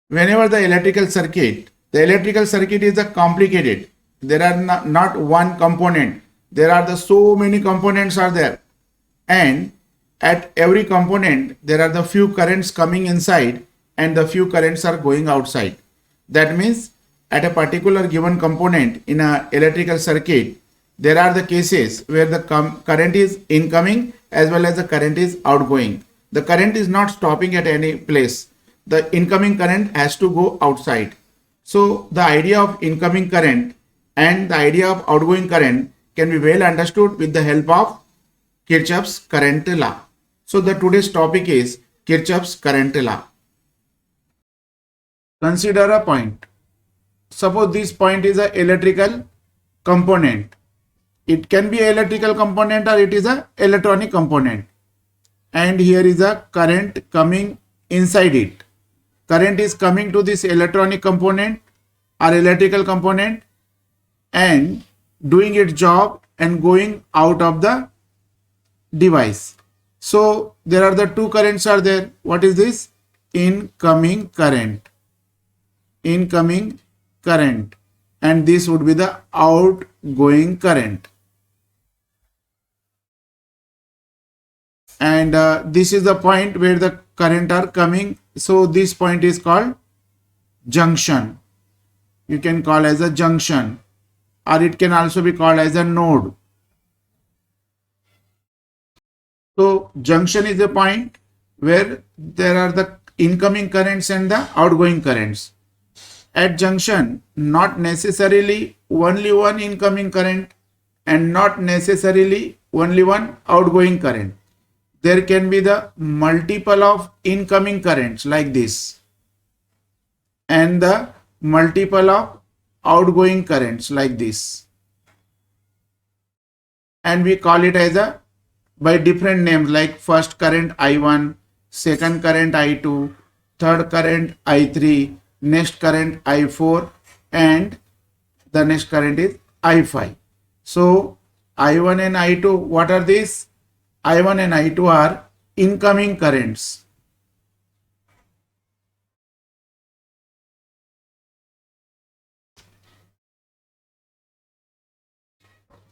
Whenever the electrical circuit is a complicated. There are not one component. There are so many components are there, and at every component there are the few currents coming inside and the few currents are going outside. That means at a particular given component in a electrical circuit, there are the cases where the current is incoming as well as the current is outgoing. The current is not stopping at any place. The incoming current has to go outside. So the idea of incoming current and the idea of outgoing current can be well understood with the help of Kirchhoff's current law. So the today's topic is Kirchhoff's current law. Consider a point. Suppose this point is an electrical component. It can be an electrical component or it is an electronic component. And here is a current coming inside it. Current is coming to this electronic component or electrical component and doing its job and going out of the device. So there are the two currents are there. What is this? Incoming current. Incoming current. And this would be the outgoing current. And this is the point where the current are coming. So this point is called junction. You can call as a junction, or it can also be called as a node. So junction is a point where there are the incoming currents and the outgoing currents. At junction, not necessarily only one incoming current and not necessarily only one outgoing current. There can be the multiple of incoming currents like this and the multiple of outgoing currents like this, and we call it as a by different names like first current I1, second current I2, third current I3, next current I4, and the next current is I5. So I1 and I2, what are these? I1 and I2 are incoming currents.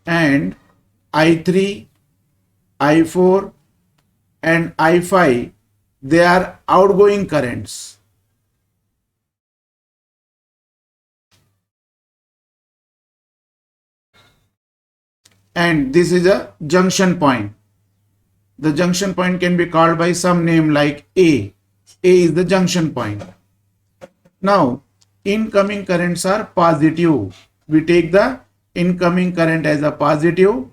And I3, I4 and I5, they are outgoing currents. And this is a junction point. The junction point can be called by some name like A. A is the junction point. Now, incoming currents are positive. We take the incoming current as a positive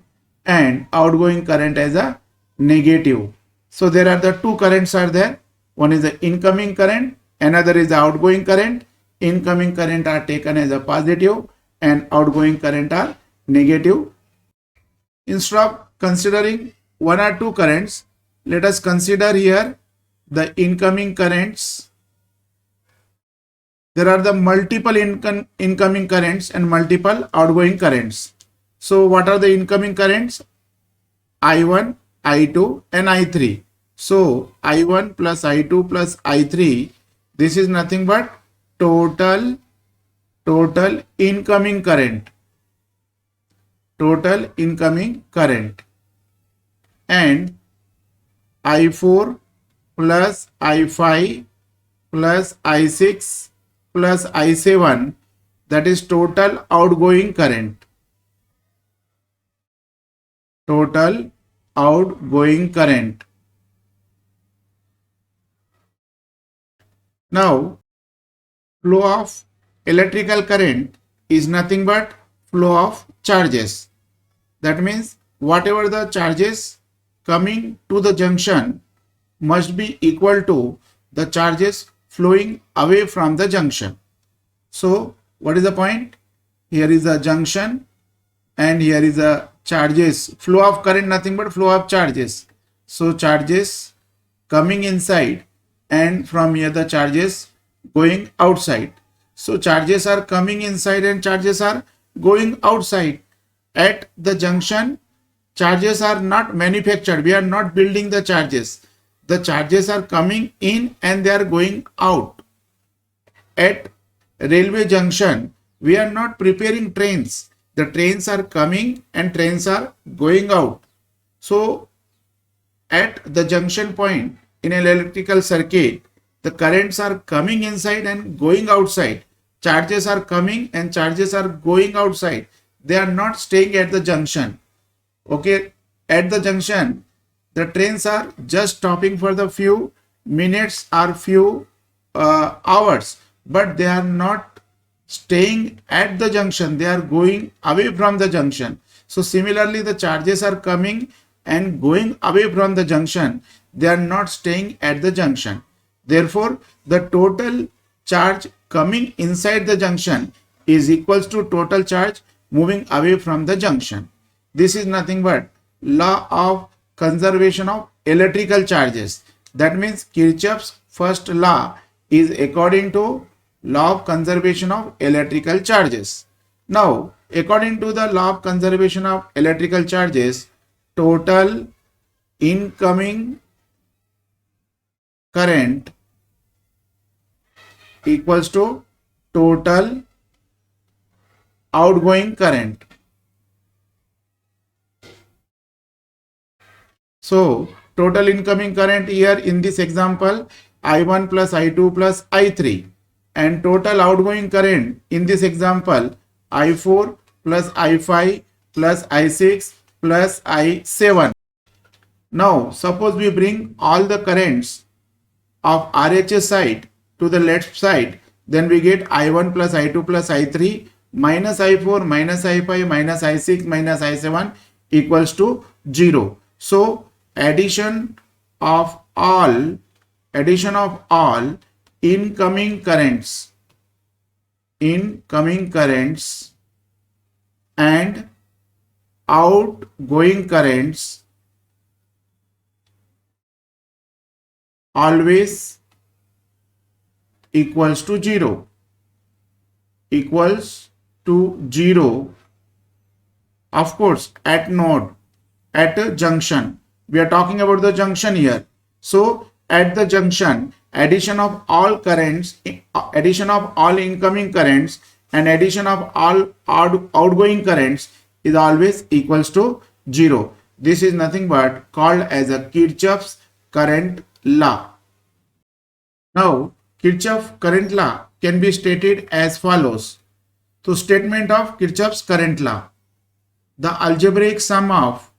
and outgoing current as a negative. So there are the two currents are there. One is the incoming current, another is the outgoing current. Incoming current are taken as a positive and outgoing current are negative. Instead of considering one or two currents, let us consider here the incoming currents. There are the multiple incoming currents and multiple outgoing currents. So what are the incoming currents? I1, I2 and I3. So I1 plus I2 plus I3, this is nothing but total incoming current. Total incoming current. And I4 plus I5 plus I6 plus I7, that is total outgoing current. Total outgoing current. Now, flow of electrical current is nothing but flow of charges. That means whatever the charges coming to the junction must be equal to the charges flowing away from the junction. So what is the point? Here is a junction and here is a charges. Flow of current nothing but flow of charges. So charges coming inside and from here the charges going outside. So charges are coming inside and charges are going outside. At the junction, charges are not manufactured. We are not building the charges. The charges are coming in and they are going out. at railway junction, we are not preparing trains. The trains are coming and trains are going out. So at the junction point in an electrical circuit, the currents are coming inside and going outside. Charges are coming and charges are going outside. They are not staying at the junction. Okay, at the junction, the trains are just stopping for the few minutes or few hours, but they are not staying at the junction. They are going away from the junction. So similarly, the charges are coming and going away from the junction. They are not staying at the junction. Therefore, the total charge coming inside the junction is equals to total charge moving away from the junction. This is nothing but law of conservation of electrical charges. That means Kirchhoff's first law is according to law of conservation of electrical charges. Now, according to the law of conservation of electrical charges, total incoming current equals to total outgoing current. So total incoming current here in this example, I1 plus I2 plus I3, and total outgoing current in this example, I4 plus I5 plus I6 plus I7. Now suppose we bring all the currents of RHS side to the left side, then we get I1 plus I2 plus I3 minus I4 minus I5 minus I6 minus I7 equals to 0. So addition of all incoming currents and outgoing currents always equals to 0. Of course, at node, at a junction. We are talking about the junction here. So at the junction, addition of all currents, addition of all incoming currents and addition of all outgoing currents is always equals to 0. This is nothing but called as a Kirchhoff's current law. Now, Kirchhoff's current law can be stated as follows. So, statement of Kirchhoff's current law. The algebraic sum of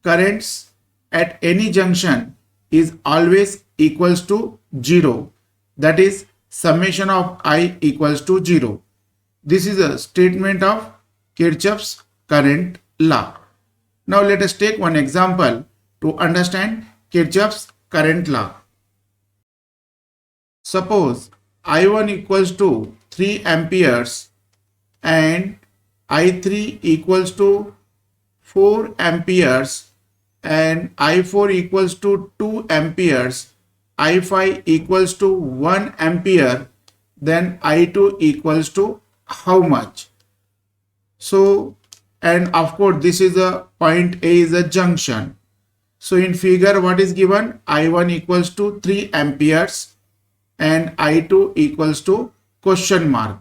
currents at any junction is always equals to 0. That is, summation of I equals to 0. This is a statement of Kirchhoff's current law. Now let us take one example to understand Kirchhoff's current law. Suppose I1 equals to 3 amperes and I3 equals to 4 amperes and I4 equals to 2 amperes, I5 equals to 1 ampere, then I2 equals to how much? So, and of course this is a point A is a junction. So in figure what is given? I1 equals to 3 amperes and I2 equals to question mark.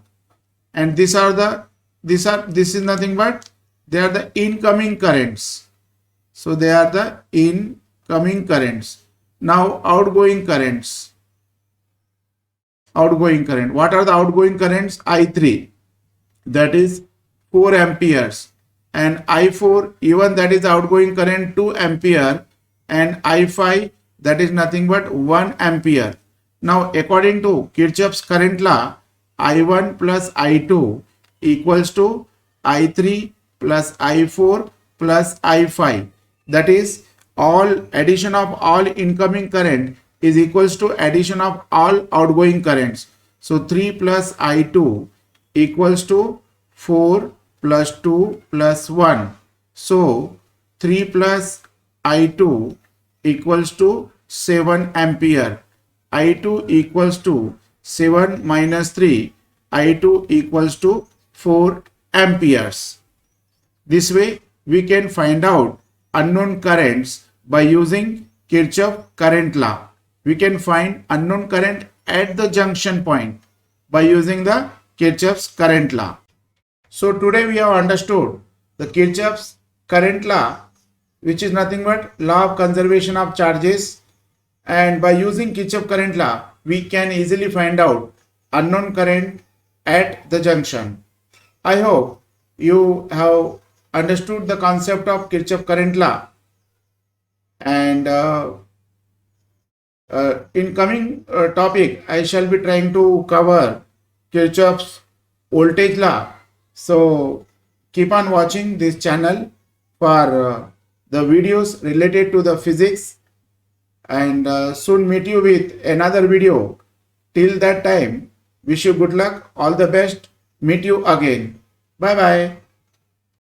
And this is nothing but they are the incoming currents. So they are the incoming currents. Now outgoing currents. Outgoing current. What are the outgoing currents? I3, that is 4 amperes, and I4, even that is outgoing current 2 ampere, and I5, that is nothing but 1 ampere. Now according to Kirchhoff's current law, I1 plus I2 equals to I3 plus I4 plus I5. That is, all addition of all incoming current is equals to addition of all outgoing currents. So 3 plus I2 equals to 4 plus 2 plus 1. So 3 plus I2 equals to 7 ampere. I2 equals to 7 minus 3. I2 equals to 4 amperes. This way we can find out unknown currents by using Kirchhoff current law. We can find unknown current at the junction point. by using the Kirchhoff's current law. So today we have understood the Kirchhoff's current law, which is nothing but law of conservation of charges, and by using Kirchhoff current law we can easily find out unknown current at the junction. I hope you have understood the concept of Kirchhoff current law, and in coming topic I shall be trying to cover Kirchhoff's voltage law. So keep on watching this channel for the videos related to the physics, and soon meet you with another video. Till that time, wish you good luck, all the best, meet you again. Bye bye.